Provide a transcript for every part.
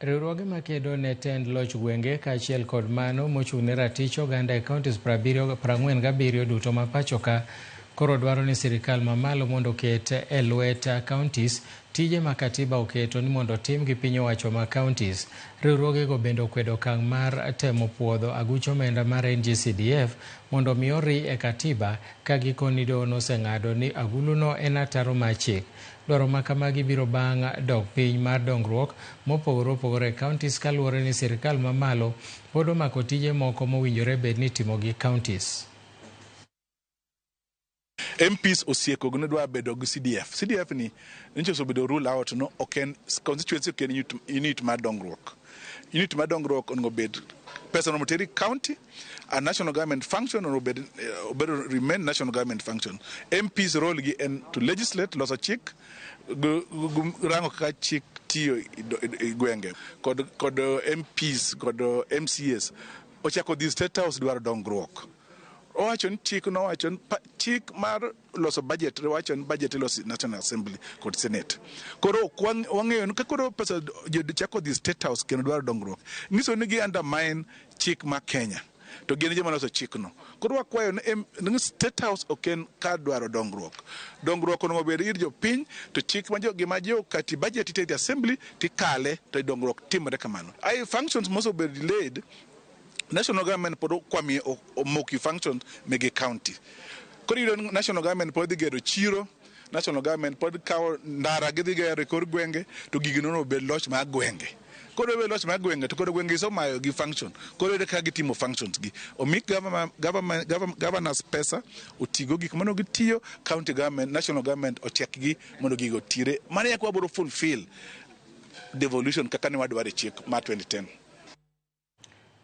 Riwruoge makedo ne tend loch gwenge kaachiel kod mano mochung' ne ratich oganda e kauntis 47 duto ma pachoka koro dwaro ni sirikal mamalo mondo oket e lwet kauntis tije ma katiba oketo ni mondo otim gi piny owacho ma kauntis. Riwruogego bende okwedo okang' mar temo puodho aguch omenda mar NG-CDF mondo omi ori e katiba ka gikoni doho noseng'ado ni aguluno en ataro mar chik. Dwaro ma kamagi biro bang' dok piny mar dongruok mopogore opogore e kauntis kaluwore ni sirikal mamalo pod omako tije moko mowinjore bed ni timo gi kauntis. MPs osieko gno dwa bedo gi CDF. CDF ni nyiso bedo rule out no oken constituency oken unit mar dongruok. Unit mar dongruok onego bed pesa no moteri county a national government function or better remain national government function. MPs role gi en to legislate loso chik rango kaka chik tiyo gwenge kod MPs kod MCAs ochako di state house dwaro dongruok. Owachon chik no wachon chik mar loso budget wachon budget loso National Assembly kod Senate. Koro wang'eyo ka koro pesa chako di state house kendo dwaro dongruok. Ngiso ni gi undermine chik ma Kenya. To gin joma loso chik no. Koro wakwayo ni state house oken ka dwaro dongruok. Dongruok no bed ir jo piny to chik ma jo kati budget ite assembly tikale to dongruok timre kamano. Ai functions must be delayed. National government pod kwami omoki functions mege county. Koro national government pod gero chiro, national government pod kawo ndara gidhi gero kor gwenge to gigino no bed loch ma gwenge. Koro be loch ma gwenge to koro gwenge iso mayo gi function. Koro ka gitimo functions gi. Omik governors pesa otigo gik mano gitiyo, county government, national government otiek gi mondo gigo tire. Mane yakwa biro fulfill devolution kaka ne wadware chik ma 2010.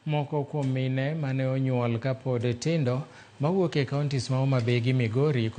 Moko kuom mine mane onyuol kapod tindo mawuok e kauntis ma Homa Bay gi Migori